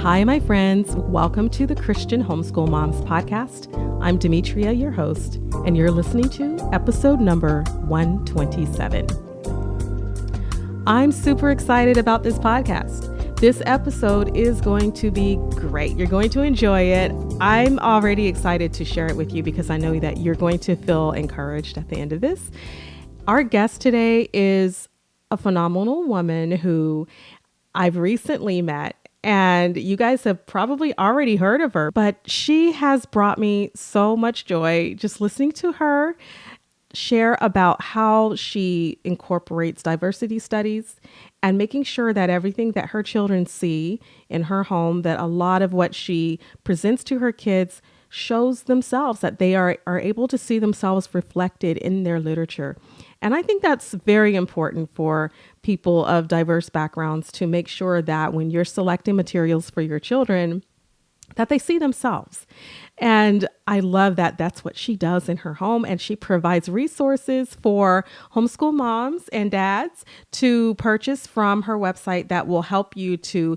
Hi, my friends. Welcome to the Christian Homeschool Moms Podcast. I'm Demetria, your host, and you're listening to episode number 127. I'm super excited about this podcast. This episode is going to be great. You're going to enjoy it. I'm already excited to share it with you because I know that you're going to feel encouraged at the end of this. Our guest today is a phenomenal woman who I've recently met. And you guys have probably already heard of her, but she has brought me so much joy just listening to her share about how she incorporates diversity studies and making sure that everything that her children see in her home, that a lot of what she presents to her kids shows themselves, that they are able to see themselves reflected in their literature. And I think that's very important for people of diverse backgrounds to make sure that when you're selecting materials for your children, that they see themselves. And I love that that's what she does in her home. And she provides resources for homeschool moms and dads to purchase from her website that will help you to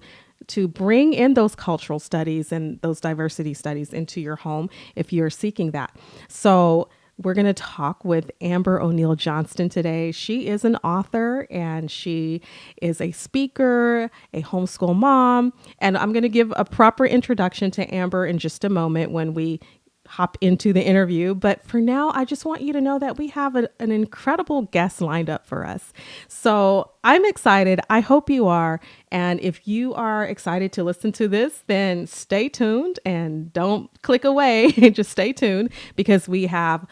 bring in those cultural studies and those diversity studies into your home if you're seeking that. So we're going to talk with Amber O'Neill Johnston today. She is an author and she is a speaker, a homeschool mom. And I'm going to give a proper introduction to Amber in just a moment when we hop into the interview. But for now, I just want you to know that we have an incredible guest lined up for us. So I'm excited. I hope you are. And if you are excited to listen to this, then stay tuned and don't click away. Just stay tuned because we have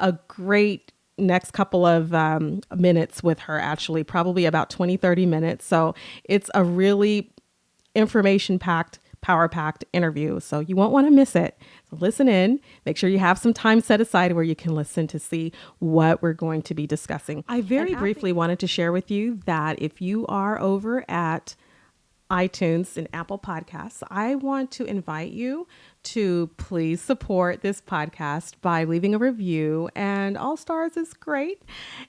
a great next couple of minutes with her, actually, probably about 20-30 minutes. So it's a really information-packed, power-packed interview. So you won't want to miss it. So listen in. Make sure you have some time set aside where you can listen to see what we're going to be discussing. I very briefly wanted to share with you that if you are over at iTunes and Apple Podcasts, I want to invite you to please support this podcast by leaving a review, and all stars is great.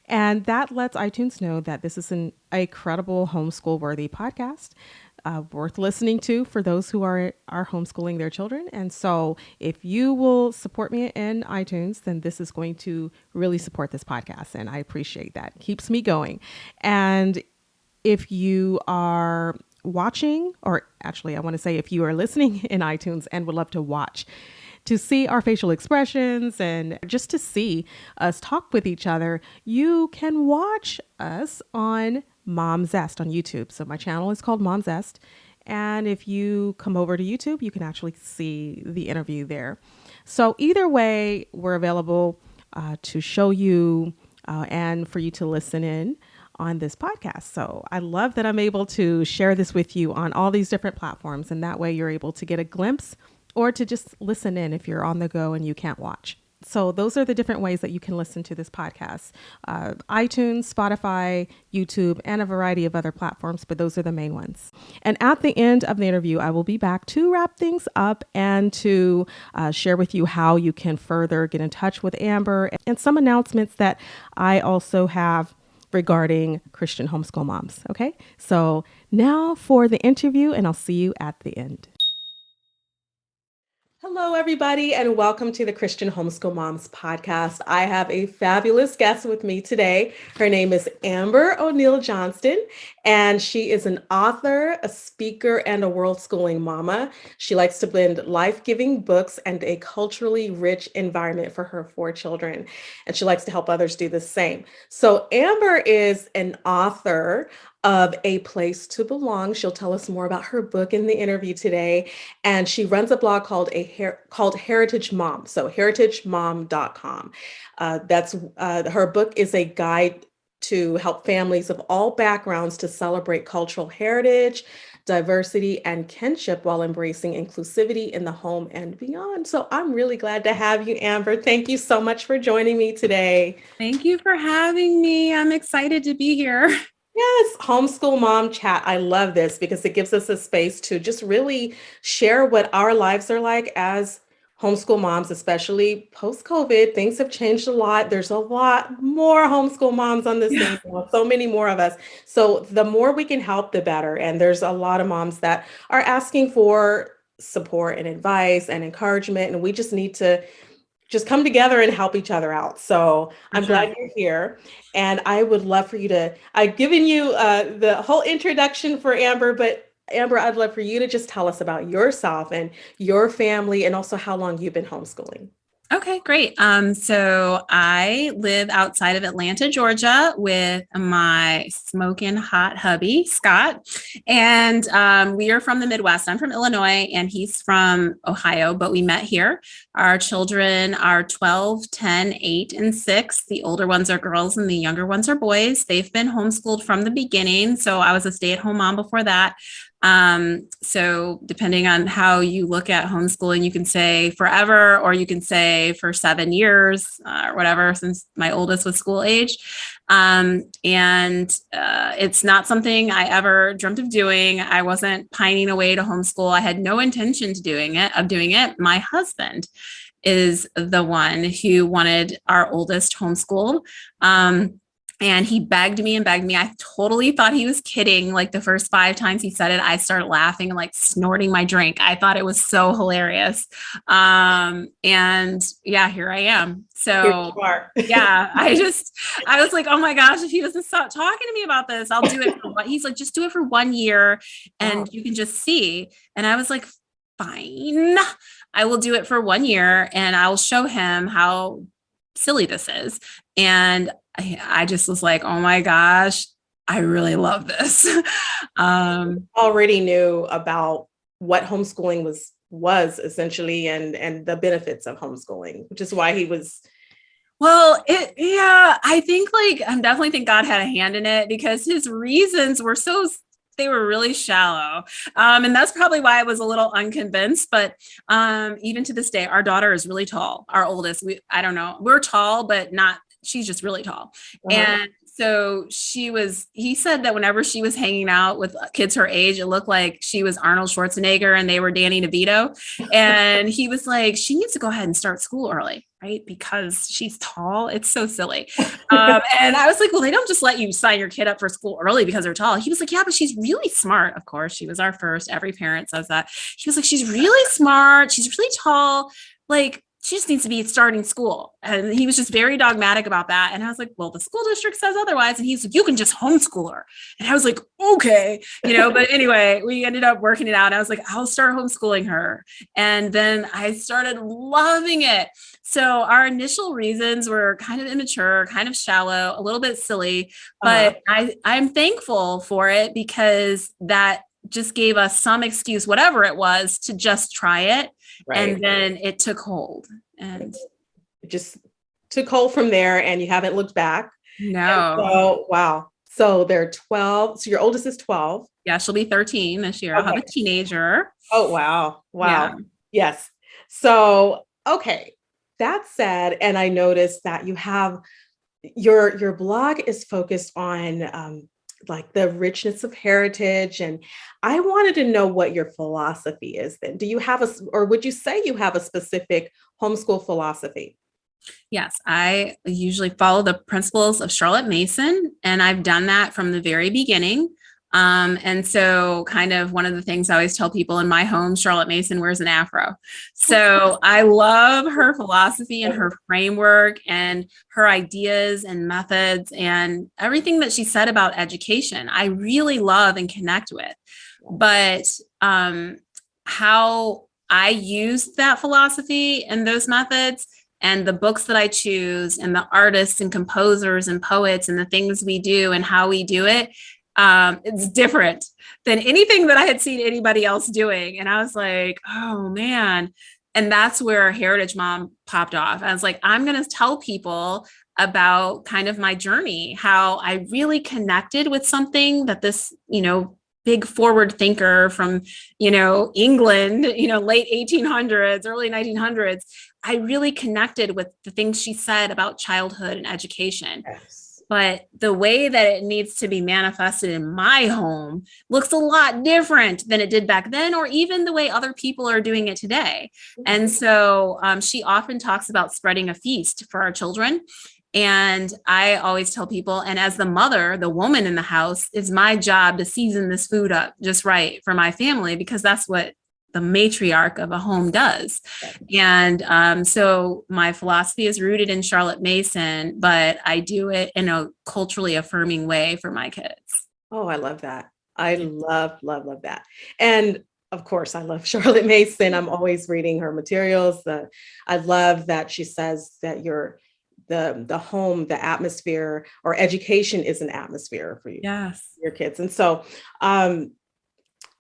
And that lets iTunes know that this is a credible homeschool worthy podcast. Worth listening to for those who are homeschooling their children. And so if you will support me in iTunes, then this is going to really support this podcast. And I appreciate that. It keeps me going. And if you are watching, or actually I want to say if you are listening in iTunes and would love to watch, to see our facial expressions and just to see us talk with each other, you can watch us on Mom Zest on YouTube. So my channel is called Mom Zest. And if you come over to YouTube, you can actually see the interview there. So either way, we're available to show you and for you to listen in on this podcast. So I love that I'm able to share this with you on all these different platforms. And that way you're able to get a glimpse or to just listen in if you're on the go and you can't watch. So those are the different ways that you can listen to this podcast. iTunes, Spotify, YouTube, and a variety of other platforms, but those are the main ones. And at the end of the interview, I will be back to wrap things up and to share with you how you can further get in touch with Amber and some announcements that I also have regarding Christian homeschool moms. Okay, so now for the interview, and I'll see you at the end. Hello, everybody, and welcome to the Christian Homeschool Moms Podcast. I have a fabulous guest with me today. Her name is Amber O'Neill Johnston, and she is an author, a speaker, and a world schooling mama. She likes to blend life-giving books and a culturally rich environment for her 4 children, and she likes to help others do the same. So Amber is an author of A Place to Belong. She'll tell us more about her book in the interview today. And she runs a blog called Heritage Mom. So heritagemom.com. Her book is a guide to help families of all backgrounds to celebrate cultural heritage, diversity, and kinship while embracing inclusivity in the home and beyond. So I'm really glad to have you, Amber. Thank you so much for joining me today. Thank you for having me. I'm excited to be here. Yes, homeschool mom chat. I love this because it gives us a space to just really share what our lives are like as homeschool moms, especially post-COVID, things have changed a lot. There's a lot more homeschool moms on the Yeah. scene, so many more of us. So the more we can help, the better. And there's a lot of moms that are asking for support and advice and encouragement, and we just need to just come together and help each other out. So For I'm sure. glad you're here. And I would love for you to, I've given you the whole introduction for Amber, but Amber, I'd love for you to just tell us about yourself and your family and also how long you've been homeschooling. Okay, great. So I live outside of Atlanta, Georgia with my smoking hot hubby, Scott. And we are from the Midwest. I'm from Illinois and he's from Ohio, but we met here. Our children are 12, 10, 8, and 6. The older ones are girls and the younger ones are boys. They've been homeschooled from the beginning. So I was a stay-at-home mom before that. So depending on how you look at homeschooling, you can say forever, or you can say for 7 years, or whatever, since my oldest was school age. It's not something I ever dreamt of doing. I wasn't pining away to homeschool. I had no intention of doing it. My husband is the one who wanted our oldest homeschooled. And he begged me and begged me. I totally thought he was kidding. Like the first 5 times he said it, I started laughing and like snorting my drink. I thought it was so hilarious. And yeah, here I am. So yeah, I was like, oh my gosh, if he doesn't stop talking to me about this, I'll do it. He's like, just do it for 1 year and you can just see. And I was like, fine, I will do it for 1 year and I'll show him how silly this is. And I just was like, oh my gosh, I really love this. Already knew about what homeschooling was essentially and the benefits of homeschooling, which is why he was. Well, I think I definitely think God had a hand in it because his reasons were they were really shallow. And that's probably why I was a little unconvinced. But even to this day, our daughter is really tall. Our oldest, I don't know, we're tall, but she's just really tall. And so he said that whenever she was hanging out with kids her age, it looked like she was Arnold Schwarzenegger and they were Danny DeVito. And he was like, she needs to go ahead and start school early, right? Because she's tall. It's so silly. And I was like, well, they don't just let you sign your kid up for school early because they're tall. He was like, yeah, but she's really smart. Of course, she was our first. Every parent says that. He was like, she's really smart. She's really tall. Like, she just needs to be starting school. And he was just very dogmatic about that. And I was like, well, the school district says otherwise. And he's like, you can just homeschool her. And I was like, okay, but anyway, we ended up working it out. I was like, I'll start homeschooling her. And then I started loving it. So our initial reasons were kind of immature, kind of shallow, a little bit silly, but I'm thankful for it because that just gave us some excuse, whatever it was, to just try it. Right. And then it took hold and it just took hold from there and you haven't looked back. No. So, wow. So they're 12. So your oldest is 12. Yeah. She'll be 13 this year. Okay. I'll have a teenager. Oh, wow. Wow. Yeah. Yes. So, okay. That said, and I noticed that you have your blog is focused on like the richness of heritage. And I wanted to know what your philosophy is then. Do you have or would you say you have a specific homeschool philosophy? Yes, I usually follow the principles of Charlotte Mason, and I've done that from the very beginning. And so kind of one of the things I always tell people in my home, Charlotte Mason wears an afro. So I love her philosophy and her framework and her ideas and methods and everything that she said about education. I really love and connect with, but, how I use that philosophy and those methods and the books that I choose and the artists and composers and poets and the things we do and how we do it, it's different than anything that I had seen anybody else doing. And I was like, oh man. And that's where Heritage Mom popped off. I was like, I'm going to tell people about kind of my journey, how I really connected with something that this, big forward thinker from, England, late 1800s, early 1900s, I really connected with the things she said about childhood and education. Yes. but the way that it needs to be manifested in my home looks a lot different than it did back then, or even the way other people are doing it today. And so she often talks about spreading a feast for our children. And I always tell people, and as the mother, the woman in the house, it's my job to season this food up just right for my family, because that's what the matriarch of a home does. And so my philosophy is rooted in Charlotte Mason, but I do it in a culturally affirming way for my kids. Oh, I love that. I love, love, love that. And of course, I love Charlotte Mason. I'm always reading her materials. I love that she says that the home, the atmosphere, or education is an atmosphere for you, your kids. And so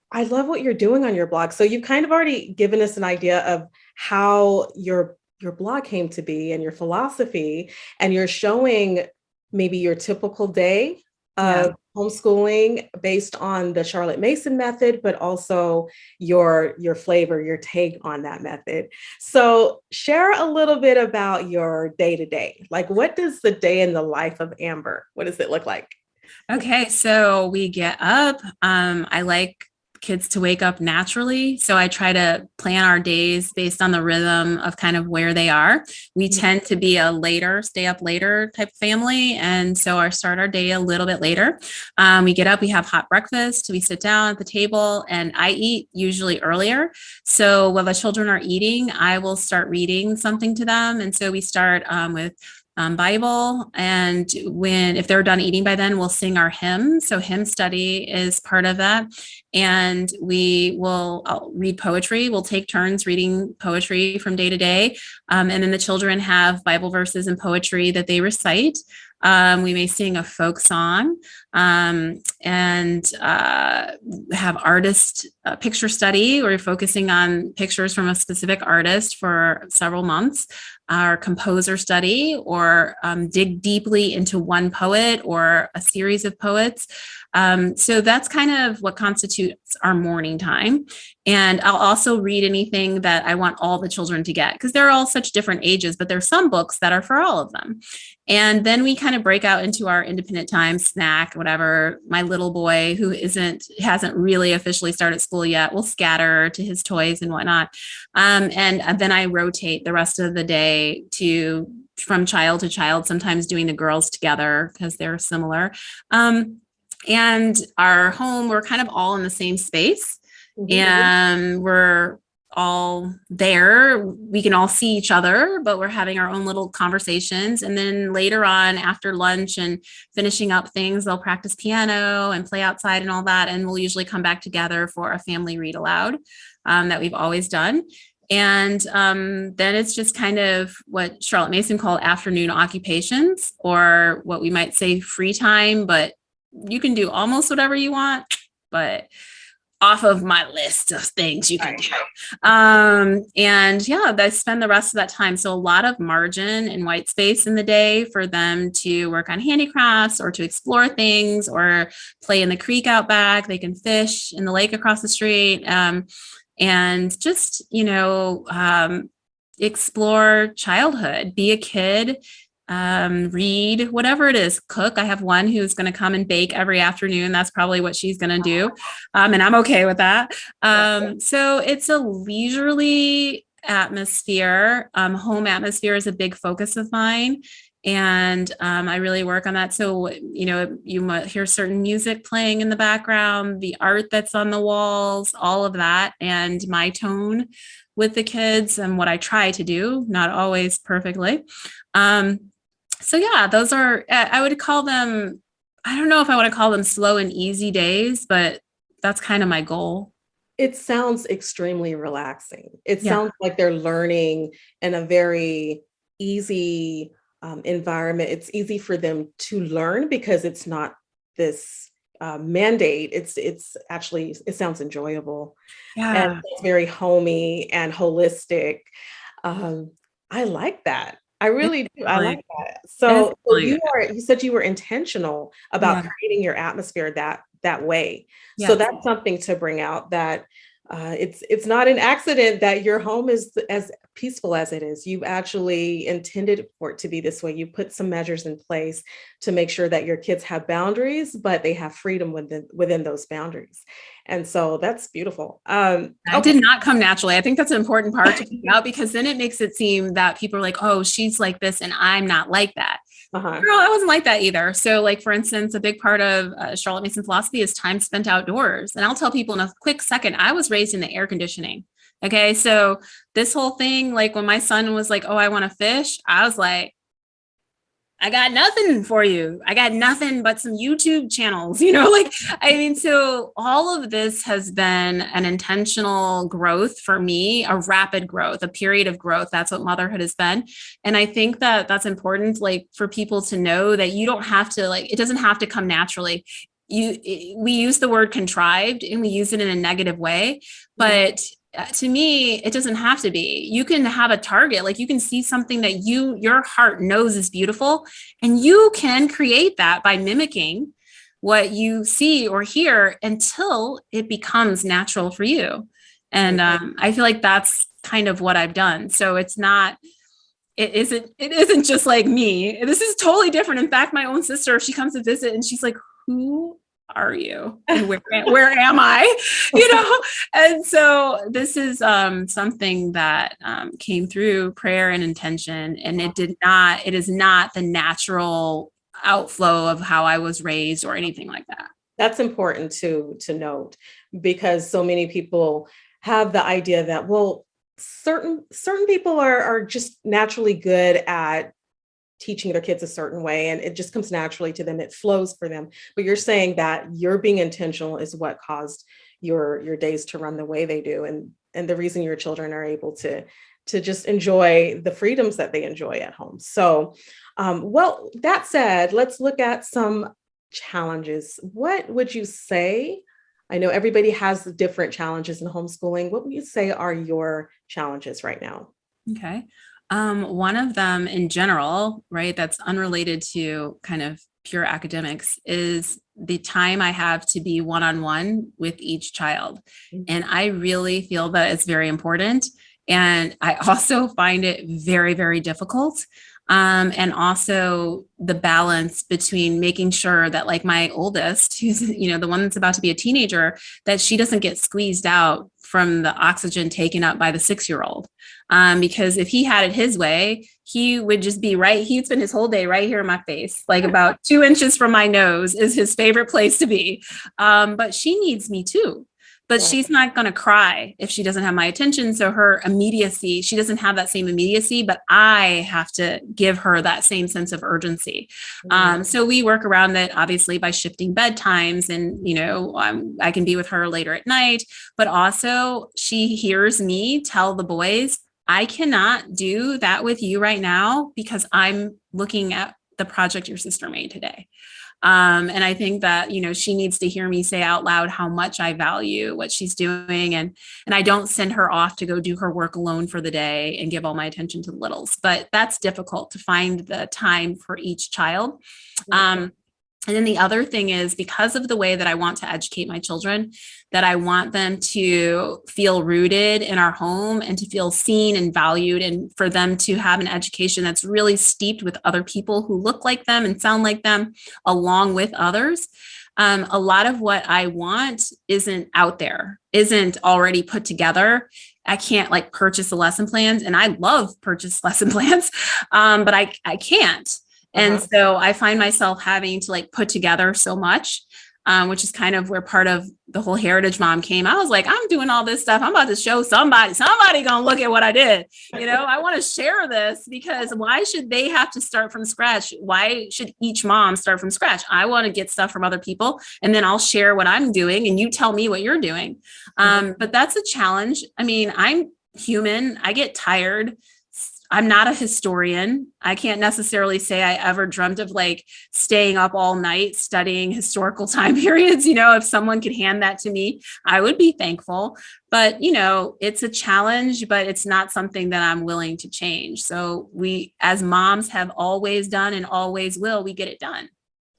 I love what you're doing on your blog. So you've kind of already given us an idea of how your blog came to be and your philosophy, and you're showing maybe your typical day of homeschooling based on the Charlotte Mason method, but also your flavor, your take on that method. So share a little bit about your day-to-day. Like, what does the day in the life of Amber, what does it look like? Okay, so we get up. I like kids to wake up naturally. So I try to plan our days based on the rhythm of kind of where they are. We tend to be a stay up later type of family. And so I start our day a little bit later. We get up, we have hot breakfast, we sit down at the table, and I eat usually earlier. So while the children are eating, I will start reading something to them. And so we start with Bible. And if they're done eating by then, we'll sing our hymn. So hymn study is part of that. And I'll read poetry. We'll take turns reading poetry from day to day. And then the children have Bible verses and poetry that they recite. We may sing a folk song and have artist picture study, where we're focusing on pictures from a specific artist for several months. Our composer study, or dig deeply into one poet or a series of poets. So that's kind of what constitutes our morning time. And I'll also read anything that I want all the children to get, because they're all such different ages, but there's some books that are for all of them. And then we kind of break out into our independent time, snack, whatever. My little boy, who hasn't really officially started school yet, will scatter to his toys and whatnot. And then I rotate the rest of the day from child to child, sometimes doing the girls together because they're similar. And our home, we're kind of all in the same space, and we're all there. We can all see each other, but we're having our own little conversations. And then later on, after lunch and finishing up things, they'll practice piano and play outside and all that. And we'll usually come back together for a family read aloud that we've always done. And then it's just kind of what Charlotte Mason called afternoon occupations, or what we might say free time, but you can do almost whatever you want, but off of my list of things you can do. And I spend the rest of that time. So a lot of margin and white space in the day for them to work on handicrafts, or to explore things, or play in the creek out back. They can fish in the lake across the street. And just, explore childhood, be a kid, read, whatever it is, cook. I have one who's going to come and bake every afternoon. That's probably what she's going to do. And I'm okay with that. So it's a leisurely atmosphere. Home atmosphere is a big focus of mine. And I really work on that. So, you might hear certain music playing in the background, the art that's on the walls, all of that, and my tone with the kids, and what I try to do, not always perfectly. Those are, I would call them, I don't know if I want to call them slow and easy days, but that's kind of my goal. It sounds extremely relaxing. It sounds like they're learning in a very easy environment. It's easy for them to learn because it's not this mandate. It's actually, it sounds enjoyable. And it's very homey and holistic. I like that. I really do. I like that. So you said you were intentional about creating your atmosphere that way. So that's something to bring out, that it's not an accident that your home is as peaceful as it is. You actually intended for it to be this way. You put some measures in place to make sure that your kids have boundaries, but they have freedom within those boundaries. And so that's beautiful. It did not come naturally. I think that's an important part to figure out, because then it makes it seem that people are like, oh, she's like this and I'm not like that. Girl, I wasn't like that either. So like, for instance, a big part of Charlotte Mason philosophy is time spent outdoors. And I'll tell people in a quick second, I was raised in the air conditioning. Okay. So this whole thing, like when my son was like, oh, I want to fish, I was like, I got nothing for you. I got nothing but some YouTube channels, like, I mean, so all of this has been an intentional growth for me, a rapid growth, a period of growth. That's what motherhood has been. And I think that that's important, like for people to know that you don't have to, like, it doesn't have to come naturally. We use the word contrived and we use it in a negative way, but to me, it doesn't have to be. You can have a target, like you can see something that your heart knows is beautiful, and you can create that by mimicking what you see or hear until it becomes natural for you. And I feel like that's kind of what I've done. So it isn't just like me. This is totally different. In fact, my own sister, she comes to visit and she's like, who are you and where am I, And so this is something that came through prayer and intention, and it is not the natural outflow of how I was raised or anything like that. That's important to note, because so many people have the idea that, well, certain people are just naturally good at teaching their kids a certain way, and it just comes naturally to them. It flows for them. But you're saying that you're being intentional is what caused your days to run the way they do, and the reason your children are able to just enjoy the freedoms that they enjoy at home. So, well, that said, let's look at some challenges. What would you say? I know everybody has different challenges in homeschooling. What would you say are your challenges right now? Okay. One of them in general, right, that's unrelated to kind of pure academics, is the time I have to be one-on-one with each child. And I really feel that it's very important. And I also find it very, very difficult. And also the balance between making sure that, like, my oldest, who's, the one that's about to be a teenager, that she doesn't get squeezed out from the oxygen taken up by the 6-year-old. Because if he had it his way, he would just be he'd spend his whole day right here in my face, like about 2 inches from my nose is his favorite place to be. But she needs me too. But she's not going to cry if she doesn't have my attention. So her immediacy, she doesn't have that same immediacy, but I have to give her that same sense of urgency. So we work around it, obviously, by shifting bedtimes, and, I can be with her later at night, but also she hears me tell the boys, I cannot do that with you right now because I'm looking at the project your sister made today. And I think that, she needs to hear me say out loud how much I value what she's doing. And I don't send her off to go do her work alone for the day and give all my attention to the littles, but that's difficult to find the time for each child. And then the other thing is, because of the way that I want to educate my children, that I want them to feel rooted in our home and to feel seen and valued, and for them to have an education that's really steeped with other people who look like them and sound like them, along with others. A lot of what I want isn't out there, isn't already put together. I can't purchase the lesson plans, and I love purchase lesson plans, but I can't. And so I find myself having to put together so much, which is kind of where part of the whole Heritage Mom came. I was like, I'm doing all this stuff. I'm about to show somebody gonna look at what I did. I want to share this, because why should they have to start from scratch? Why should each mom start from scratch? I want to get stuff from other people, and then I'll share what I'm doing and you tell me what you're doing. But that's a challenge. I mean, I'm human. I get tired. I'm not a historian. I can't necessarily say I ever dreamt of staying up all night studying historical time periods. If someone could hand that to me, I would be thankful. But, it's a challenge, but it's not something that I'm willing to change. So we, as moms, have always done and always will, we get it done.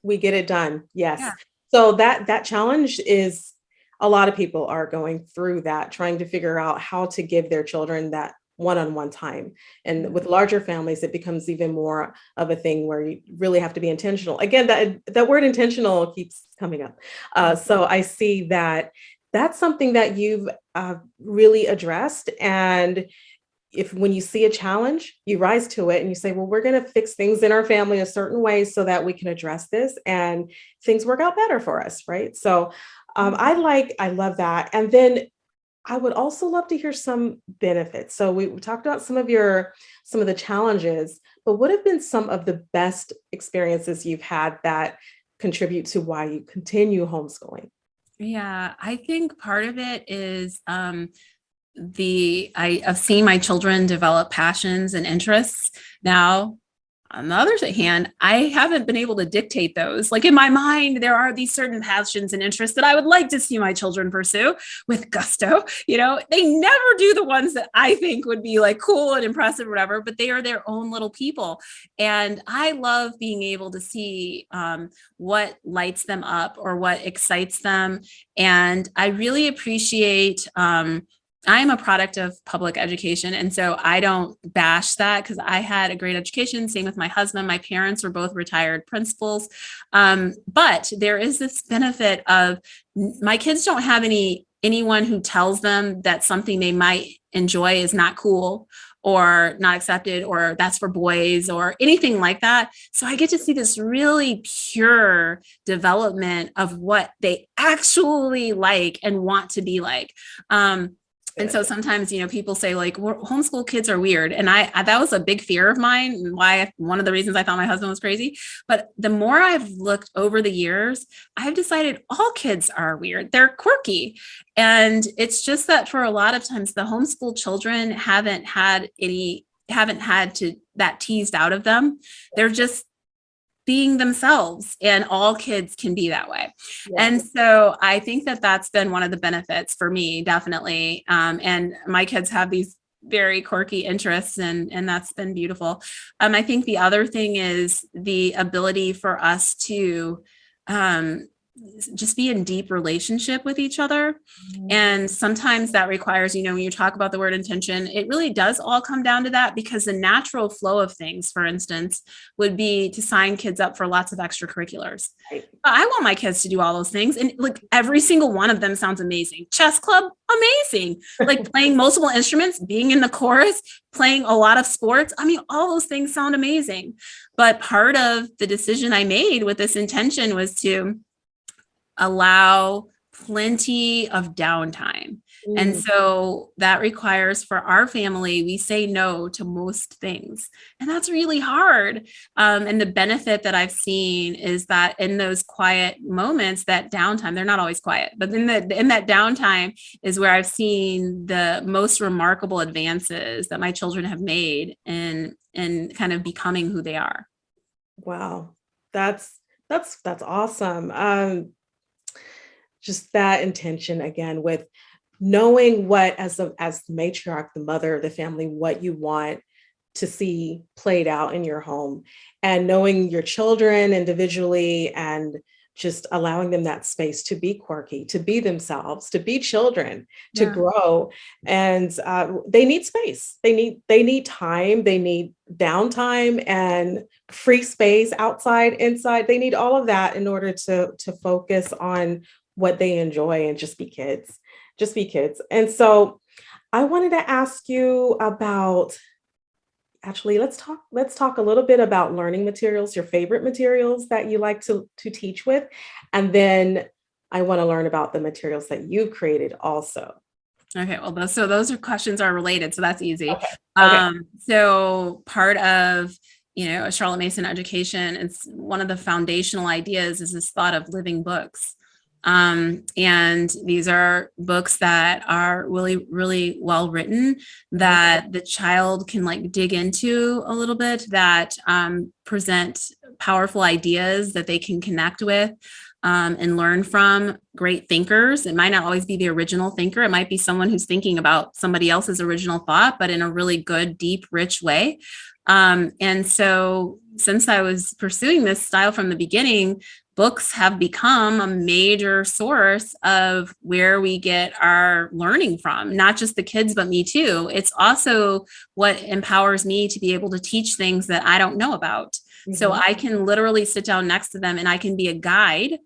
We get it done. Yes. Yeah. So that challenge is, a lot of people are going through that, trying to figure out how to give their children that one-on-one time. And with larger families, it becomes even more of a thing where you really have to be intentional. Again, that word intentional keeps coming up. So I see that that's something that you've really addressed. And if when you see a challenge, you rise to it and you say, well, we're going to fix things in our family a certain way so that we can address this and things work out better for us, right? So I love that. And then I would also love to hear some benefits. So we talked about some of the challenges, but what have been some of the best experiences you've had that contribute to why you continue homeschooling? Yeah, I think part of it is I've seen my children develop passions and interests. Now, on the other hand, I haven't been able to dictate those. Like in my mind, there are these certain passions and interests that I would like to see my children pursue with gusto. They never do the ones that I think would be like cool and impressive or whatever, but they are their own little people. And I love being able to see what lights them up or what excites them. And I really appreciate I'm a product of public education. And so I don't bash that because I had a great education. Same with my husband. My parents were both retired principals. But there is this benefit of my kids don't have anyone who tells them that something they might enjoy is not cool or not accepted, or that's for boys or anything like that. So I get to see this really pure development of what they actually like and want to be like. And so sometimes, people say like, homeschool kids are weird. And I that was a big fear of mine, and one of the reasons I thought my husband was crazy. But the more I've looked over the years, I've decided all kids are weird. They're quirky. And it's just that for a lot of times, the homeschool children haven't had that teased out of them. They're just being themselves, and all kids can be that way. Yes. And so I think that that's been one of the benefits for me, definitely. And my kids have these very quirky interests, and that's been beautiful. I think the other thing is the ability for us to just be in deep relationship with each other. And sometimes that requires, when you talk about the word intention, it really does all come down to that, because the natural flow of things, for instance, would be to sign kids up for lots of extracurriculars. Right. I want my kids to do all those things. And like every single one of them sounds amazing. Chess club, amazing. Like playing multiple instruments, being in the chorus, playing a lot of sports. I mean, all those things sound amazing. But part of the decision I made with this intention was to allow plenty of downtime. And so that requires, for our family, we say no to most things. And that's really hard. And the benefit that I've seen is that in those quiet moments, that downtime, they're not always quiet, but in that downtime is where I've seen the most remarkable advances that my children have made in kind of becoming who they are. Wow. That's awesome. Just that intention again with knowing what, as the matriarch, the mother of the family, what you want to see played out in your home, and knowing your children individually and just allowing them that space to be quirky, to be themselves, to be children, to grow. And they need space. They need time. They need downtime and free space outside, inside. They need all of that in order to focus on what they enjoy and just be kids. And so I wanted to ask you about, actually, let's talk a little bit about learning materials, your favorite materials that you like to teach with. And then I want to learn about the materials that you've created also. Okay. Well, those questions are related. So that's easy. Okay. So part of, a Charlotte Mason education, it's one of the foundational ideas is this thought of living books. And these are books that are really, really well written, that the child can like dig into a little bit, that present powerful ideas that they can connect with and learn from great thinkers. It might not always be the original thinker. It might be someone who's thinking about somebody else's original thought, but in a really good, deep, rich way. And so since I was pursuing this style from the beginning, books have become a major source of where we get our learning from, not just the kids, but me too. It's also what empowers me to be able to teach things that I don't know about. Mm-hmm. So I can literally sit down next to them and I can be a guide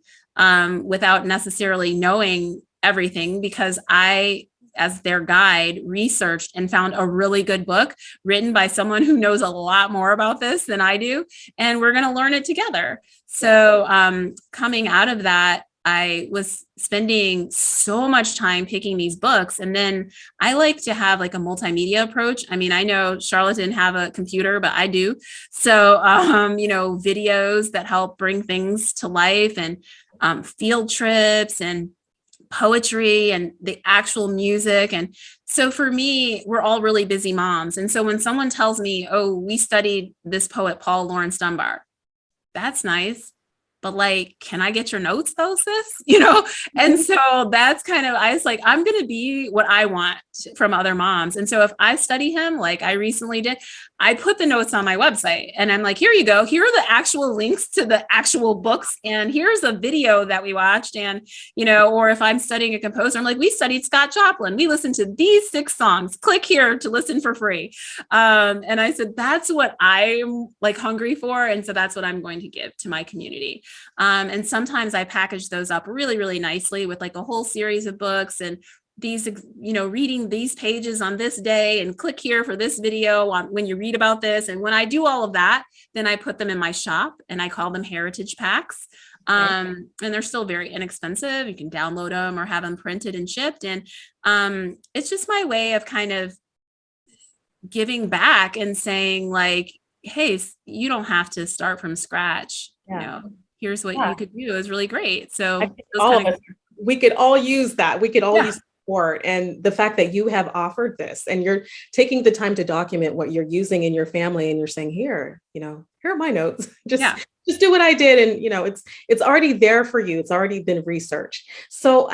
without necessarily knowing everything, because I, as their guide, researched and found a really good book written by someone who knows a lot more about this than I do. And we're going to learn it together. So coming out of that, I was spending so much time picking these books. And then I like to have like a multimedia approach. I mean, I know Charlotte didn't have a computer, but I do. So, videos that help bring things to life, and field trips and poetry and the actual music. And so for me, we're all really busy moms. And so when someone tells me, oh, we studied this poet, Paul Laurence Dunbar, that's nice. But like, can I get your notes though, sis? And so that's kind of, I was like, I'm going to be what I want from other moms. And so if I study him, like I recently did, I put the notes on my website and I'm like, here you go. Here are the actual links to the actual books. And here's a video that we watched. And, or if I'm studying a composer, I'm like, we studied Scott Joplin. We listened to these 6 songs. Click here to listen for free. And I said, that's what I'm like hungry for. And so that's what I'm going to give to my community. And sometimes I package those up really, really nicely with like a whole series of books and these, reading these pages on this day and click here for this video on when you read about this. And when I do all of that, then I put them in my shop and I call them heritage packs. And they're still very inexpensive. You can download them or have them printed and shipped. And it's just my way of kind of giving back and saying like, hey, you don't have to start from scratch. Here's what you could do is really great. So all of us, we could all use that. We could all use support. And the fact that you have offered this and you're taking the time to document what you're using in your family, and you're saying, here are my notes. Just do what I did. And, it's already there for you. It's already been researched. So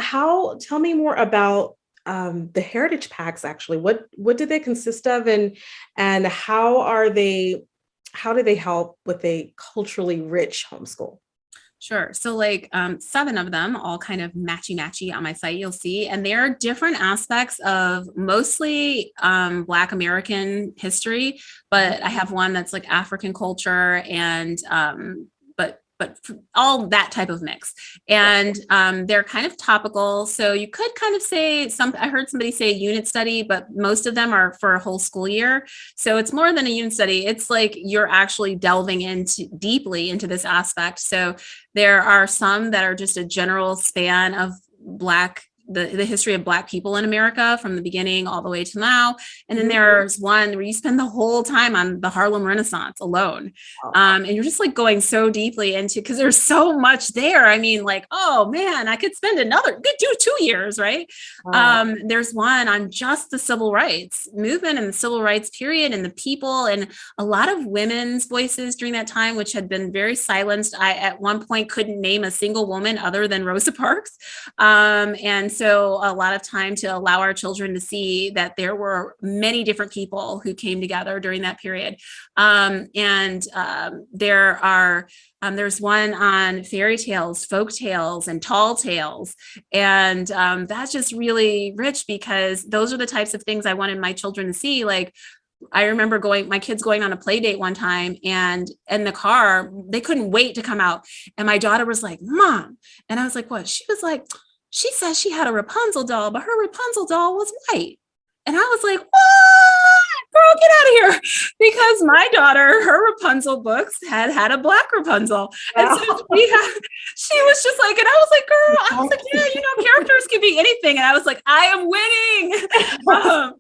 tell me more about the heritage packs, actually. What do they consist of, and how do they help with a culturally rich homeschool? Sure. So like 7 of them, all kind of matchy on my site, you'll see. And there are different aspects of mostly Black American history, but I have one that's like African culture and but all that type of mix. And they're kind of topical. So you could kind of say I heard somebody say unit study, but most of them are for a whole school year. So it's more than a unit study. It's like you're actually delving deeply into this aspect. So there are some that are just a general span of the history of Black people in America from the beginning all the way to now. And then there's one where you spend the whole time on the Harlem Renaissance alone. And you're just like going so deeply into, because there's so much there. I mean, like, oh man, I could spend could do 2 years, right? There's one on just the civil rights movement and the civil rights period and the people, and a lot of women's voices during that time, which had been very silenced. I, at one point, couldn't name a single woman other than Rosa Parks. And so a lot of time to allow our children to see that there were many different people who came together during that period. There's one on fairy tales, folk tales, and tall tales. And that's just really rich, because those are the types of things I wanted my children to see. Like, I remember my kids going on a play date one time, and in the car, they couldn't wait to come out. And my daughter was like, Mom. And I was like, what? She was like, she says she had a Rapunzel doll, but her Rapunzel doll was white. And I was like, what? Girl, get out of here. Because my daughter, her Rapunzel books had a Black Rapunzel. And so she was just like, and I was like, girl, yeah, characters can be anything. And I was like, I am winning.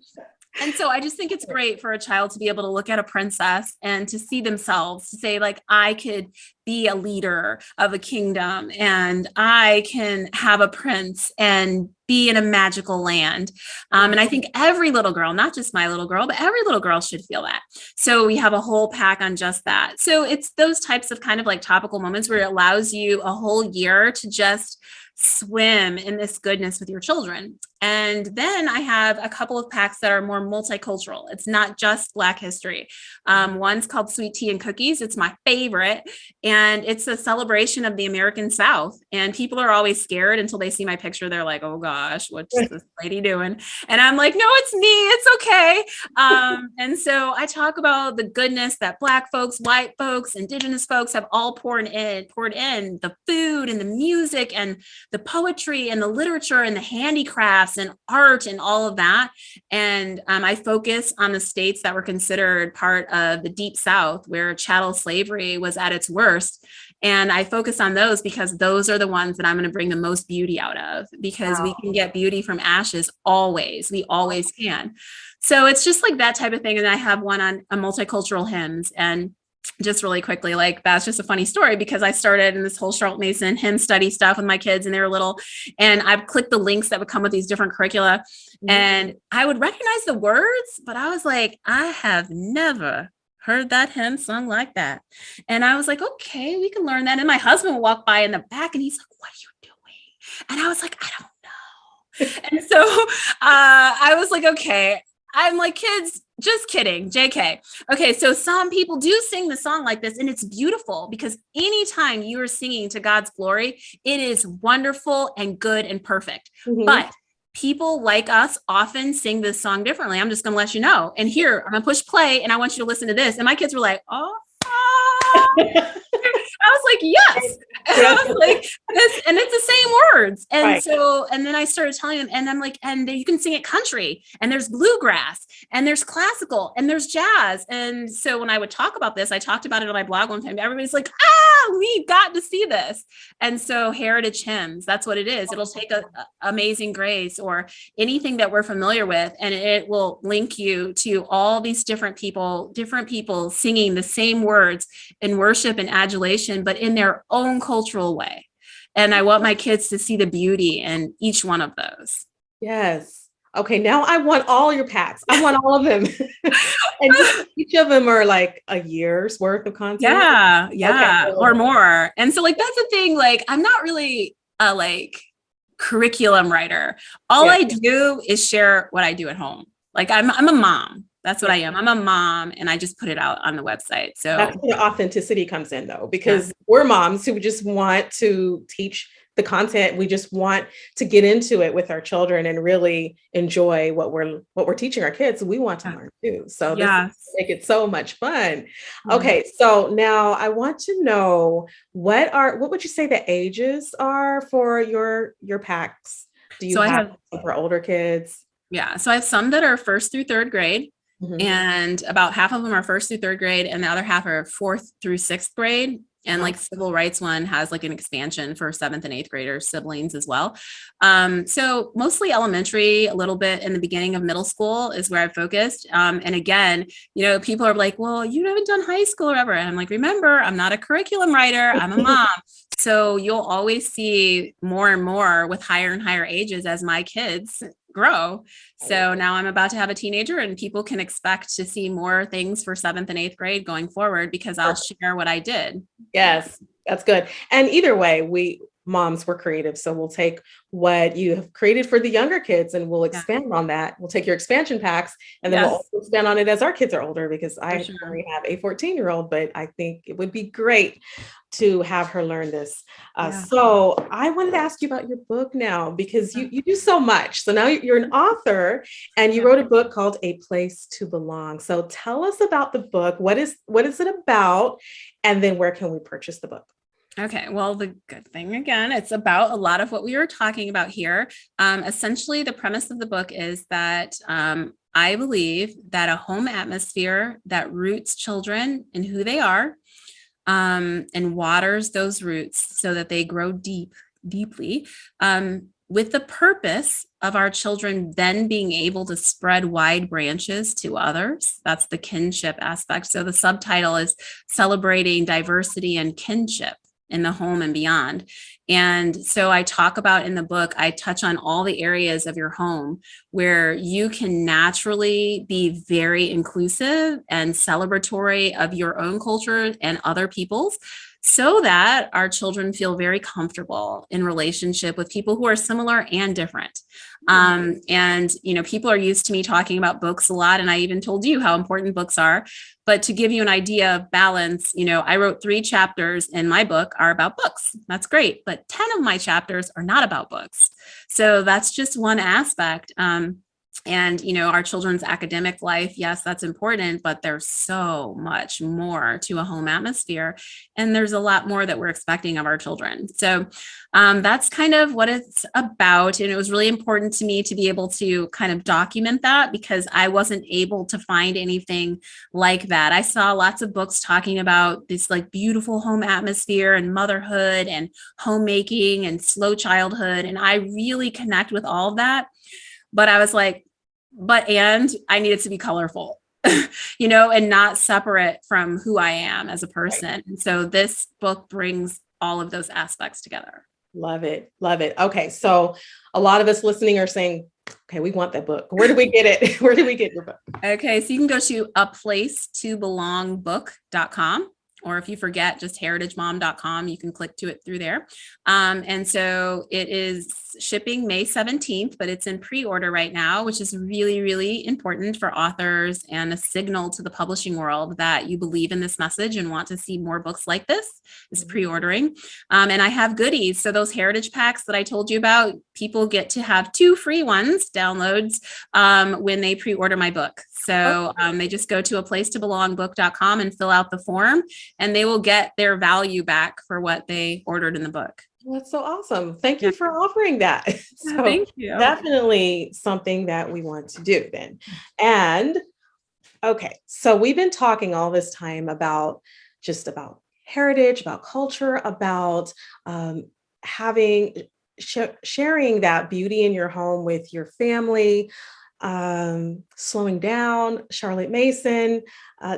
And so I just think it's great for a child to be able to look at a princess and to see themselves, to say like, I could be a leader of a kingdom, and I can have a prince and be in a magical land. And I think every little girl, not just my little girl, but every little girl should feel that. So we have a whole pack on just that. So it's those types of kind of like topical moments where it allows you a whole year to just swim in this goodness with your children. And then I have a couple of packs that are more multicultural. It's not just Black history. One's called Sweet Tea and Cookies. It's my favorite. And And it's a celebration of the American South. And people are always scared until they see my picture. They're like, oh gosh, what's this lady doing? And I'm like, no, it's me. It's okay. And so I talk about the goodness that Black folks, white folks, Indigenous folks have all poured in the food and the music and the poetry and the literature and the handicrafts and art and all of that. And I focus on the states that were considered part of the Deep South, where chattel slavery was at its worst. And I focus on those because those are the ones that I'm going to bring the most beauty out of, because we can get beauty from ashes always. We always can. So it's just like that type of thing. And I have one on multicultural hymns. And just really quickly, like, that's just a funny story, because I started in this whole Charlotte Mason hymn study stuff with my kids and they were little, and I've clicked the links that would come with these different curricula, and I would recognize the words, but I was like, I have never heard that hymn sung like that. And I was like, okay, we can learn that. And my husband would walk by in the back and he's like, what are you doing? And I was like, I don't know. And so I was like, okay. I'm like, kids, just kidding. JK. Okay. So some people do sing the song like this, and it's beautiful, because anytime you are singing to God's glory, it is wonderful and good and perfect. But people like us often sing this song differently. I'm just going to let you know. And here, I'm going to push play and I want you to listen to this. And my kids were like, oh. I was like, yes. And I was like, this, and it's the same words. And so, and then I started telling them, and I'm like, and you can sing it country, and there's bluegrass, and there's classical, and there's jazz. And so when I would talk about this, I talked about it on my blog one time. Everybody's like, we've got to see this. And so heritage hymns, that's what it is. It'll take Amazing Grace or anything that we're familiar with, and it will link you to all these different people singing the same words in worship and adulation, but in their own cultural way. And I want my kids to see the beauty in each one of those. Yes. Okay. Now I want all your packs. I want all of them. And each of them are like a year's worth of content. Yeah. Okay. Or more. And so, like, that's the thing. Like, I'm not really a curriculum writer. All I do is share what I do at home. Like, I'm a mom. That's what I am. I'm a mom, and I just put it out on the website. So that's where the authenticity comes in, though, because we're moms who just want to teach the content. We just want to get into it with our children and really enjoy what we're teaching our kids. We want to learn too. So this make it so much fun. Okay. So now I want to know, what would you say the ages are for your packs? Do you have some for older kids? Yeah. So I have some that are 1st through 3rd grade. And about half of them are 1st through 3rd grade, and the other half are 4th through 6th grade. And like civil rights one has like an expansion for 7th and 8th graders, siblings as well. So mostly elementary, a little bit in the beginning of middle school is where I've focused. And again, people are like, well, you haven't done high school or whatever. And I'm like, remember, I'm not a curriculum writer. I'm a mom. So you'll always see more and more with higher and higher ages as my kids grow. So now I'm about to have a teenager, and people can expect to see more things for 7th and 8th grade going forward, because I'll share what I did. Yes, that's good. And either way, we moms were creative. So we'll take what you have created for the younger kids and we'll expand on that. We'll take your expansion packs and then we'll also expand on it as our kids are older, because I only have a 14-year-old, but I think it would be great to have her learn this. So I wanted to ask you about your book now, because you do so much. So now you're an author and you wrote a book called A Place to Belong. So tell us about the book. What is it about? And then where can we purchase the book? Okay. Well, the good thing, again, it's about a lot of what we were talking about here. Essentially, the premise of the book is that I believe that a home atmosphere that roots children in who they are, and waters those roots so that they grow deeply, with the purpose of our children then being able to spread wide branches to others. That's the kinship aspect. So the subtitle is Celebrating Diversity and Kinship in the Home and Beyond. And so I talk about in the book, I touch on all the areas of your home where you can naturally be very inclusive and celebratory of your own culture and other people's, so that our children feel very comfortable in relationship with people who are similar and different. And, people are used to me talking about books a lot. And I even told you how important books are. But to give you an idea of balance, I wrote 3 chapters in my book are about books. That's great. But 10 of my chapters are not about books. So that's just one aspect. And, our children's academic life, yes, that's important, but there's so much more to a home atmosphere. And there's a lot more that we're expecting of our children. So that's kind of what it's about. And it was really important to me to be able to kind of document that because I wasn't able to find anything like that. I saw lots of books talking about this like beautiful home atmosphere and motherhood and homemaking and slow childhood. And I really connect with all of that. But I was like, and I needed to be colorful, and not separate from who I am as a person. Right. And so this book brings all of those aspects together. Love it. Love it. Okay. So a lot of us listening are saying, okay, we want that book. Where do we get it? Where do we get your book? Okay. So you can go to aplacetobelongbook.com. Or if you forget, just heritagemom.com, you can click to it through there. And so it is shipping May 17th, but it's in pre-order right now, which is really, really important for authors and a signal to the publishing world that you believe in this message and want to see more books like this is pre-ordering. And I have goodies. So those heritage packs that I told you about, people get to have 2 free ones, downloads, when they pre-order my book. So they just go to aplacetobelongbook.com and fill out the form, and they will get their value back for what they ordered in the book. That's so awesome. Thank you for offering that. So thank you. Definitely something that we want to do then. And okay, so we've been talking all this time about heritage, about culture, about sharing that beauty in your home with your family, slowing down, Charlotte Mason,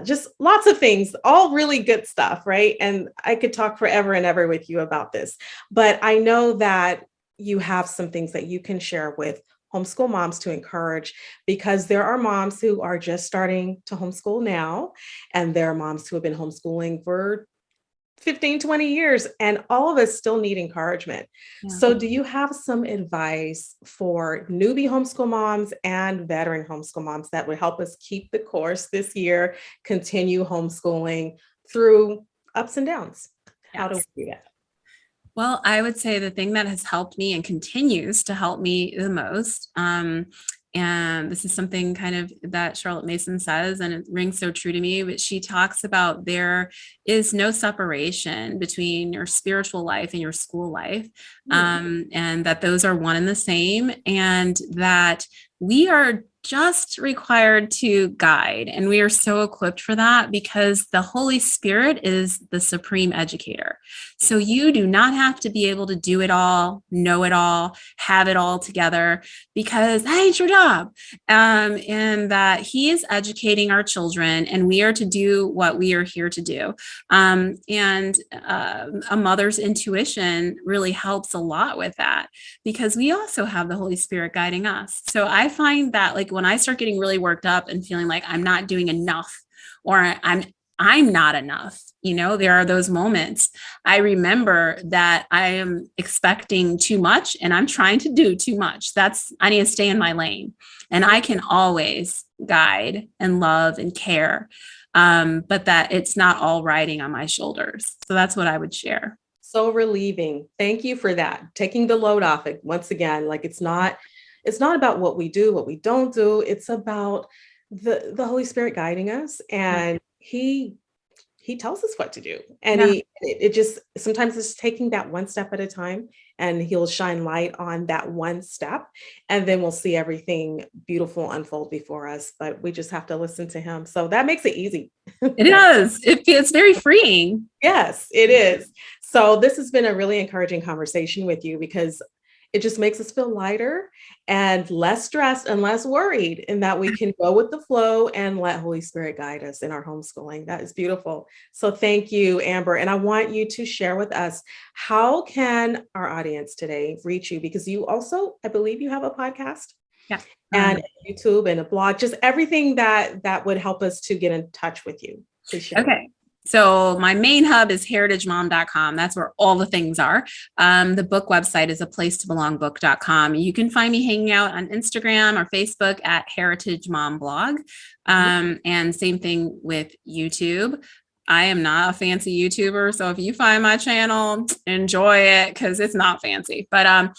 just lots of things, all really good stuff, right? And I could talk forever and ever with you about this, but I know that you have some things that you can share with homeschool moms to encourage, because there are moms who are just starting to homeschool now, and there are moms who have been homeschooling for 15, 20 years, and all of us still need encouragement. Yeah. So do you have some advice for newbie homeschool moms and veteran homeschool moms that would help us keep the course this year, continue homeschooling through ups and downs? How do we do that? Well, I would say the thing that has helped me and continues to help me the most, and this is something kind of that Charlotte Mason says, and it rings so true to me, but she talks about there is no separation between your spiritual life and your school life, and that those are one and the same, and that we are just required to guide. And we are so equipped for that because the Holy Spirit is the supreme educator. So you do not have to be able to do it all, know it all, have it all together, because that ain't your job. And that He is educating our children, and we are to do what we are here to do. And a mother's intuition really helps a lot with that, because we also have the Holy Spirit guiding us. So I find that, like, when I start getting really worked up and feeling like I'm not doing enough, or I'm not enough, there are those moments. I remember that I am expecting too much and I'm trying to do too much. I need to stay in my lane, and I can always guide and love and care. But that it's not all riding on my shoulders. So that's what I would share. So relieving. Thank you for that. Taking the load off it. Once again, like it's not about what we do, what we don't do. It's about the Holy Spirit guiding us, and He tells us what to do. And it just, sometimes it's taking that one step at a time, and He'll shine light on that one step, and then we'll see everything beautiful unfold before us, but we just have to listen to Him. So that makes it easy. It does. It's very freeing. Yes, it is. So this has been a really encouraging conversation with you, because it just makes us feel lighter and less stressed and less worried, and that we can go with the flow and let Holy Spirit guide us in our homeschooling. That is beautiful. So thank you, Amber. And I want you to share with us, how can our audience today reach you? Because you also, I believe you have a podcast. Yeah. And YouTube and a blog, just everything that would help us to get in touch with you. Please share. Okay. So my main hub is heritagemom.com. That's where all the things are. The book website is aplacetobelongbook.com. You can find me hanging out on Instagram or Facebook at Heritage Mom Blog. And same thing with YouTube. I am not a fancy YouTuber, so if you find my channel, enjoy it because it's not fancy. But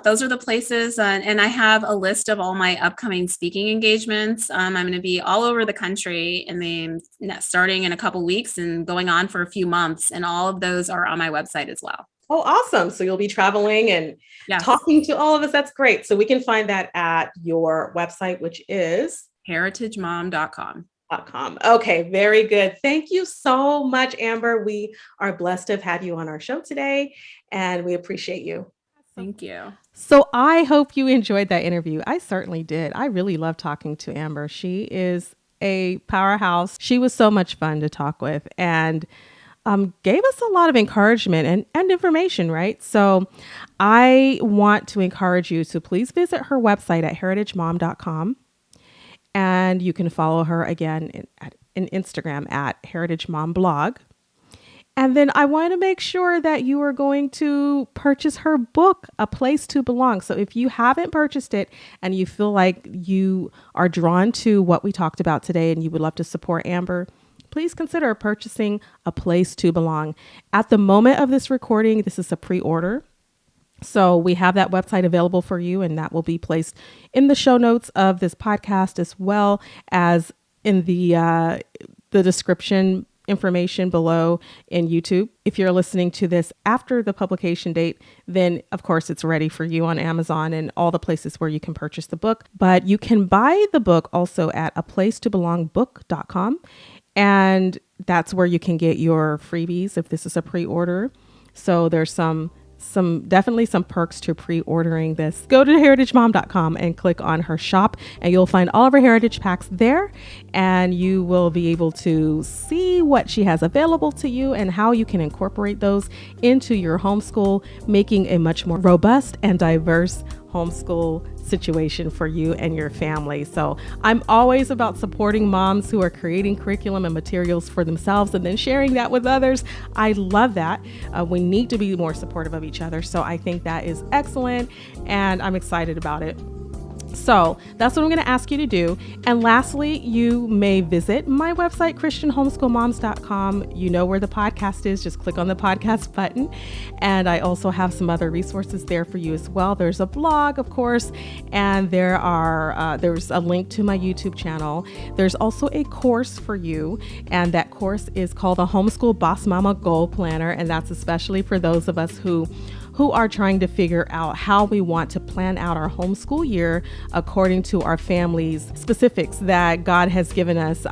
those are the places. And I have a list of all my upcoming speaking engagements. I'm going to be all over the country, and then starting in a couple weeks and going on for a few months. And all of those are on my website as well. Oh, awesome. So you'll be traveling and talking to all of us. That's great. So we can find that at your website, which is heritagemom.com. Okay, very good. Thank you so much, Amber. We are blessed to have had you on our show today, and we appreciate you. Thank you. So I hope you enjoyed that interview. I certainly did. I really love talking to Amber. She is a powerhouse. She was so much fun to talk with, and gave us a lot of encouragement and information, right? So I want to encourage you to please visit her website at heritagemom.com. And you can follow her again in Instagram at Heritage Mom Blog. And then I want to make sure that you are going to purchase her book, A Place to Belong. So if you haven't purchased it and you feel like you are drawn to what we talked about today and you would love to support Amber, please consider purchasing A Place to Belong. At the moment of this recording, this is a pre-order. So we have that website available for you, and that will be placed in the show notes of this podcast, as well as in the description information below in YouTube. If you're listening to this after the publication date, then of course it's ready for you on Amazon and all the places where you can purchase the book. But you can buy the book also at aplacetobelongbook.com. And that's where you can get your freebies if this is a pre-order. So there's definitely some perks to pre-ordering this. Go to heritagemom.com and click on her shop, and you'll find all of her heritage packs there, and you will be able to see what she has available to you and how you can incorporate those into your homeschool, making a much more robust and diverse homeschool situation for you and your family. So I'm always about supporting moms who are creating curriculum and materials for themselves and then sharing that with others. I love that. We need to be more supportive of each other. So I think that is excellent, and I'm excited about it. So that's what I'm going to ask you to do. And lastly, you may visit my website, christianhomeschoolmoms.com. You know where the podcast is. Just click on the podcast button. And I also have some other resources there for you as well. There's a blog, of course, and there's a link to my YouTube channel. There's also a course for you, and that course is called the Homeschool Boss Mama Goal Planner. And that's especially for those of us who are trying to figure out how we want to plan out our homeschool year according to our family's specifics that God has given us.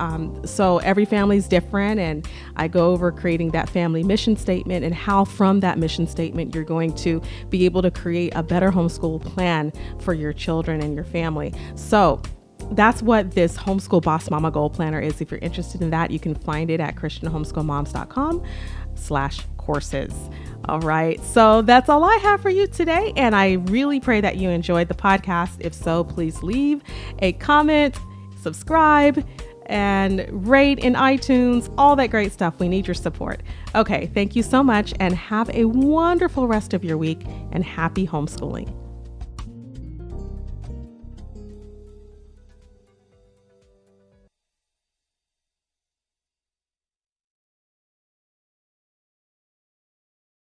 So every family is different, and I go over creating that family mission statement and how from that mission statement you're going to be able to create a better homeschool plan for your children and your family. So that's what this Homeschool Boss Mama Goal Planner is. If you're interested in that, you can find it at christianhomeschoolmoms.com/courses. All right. So that's all I have for you today. And I really pray that you enjoyed the podcast. If so, please leave a comment, subscribe, and rate in iTunes, all that great stuff. We need your support. Okay. Thank you so much, and have a wonderful rest of your week, and happy homeschooling.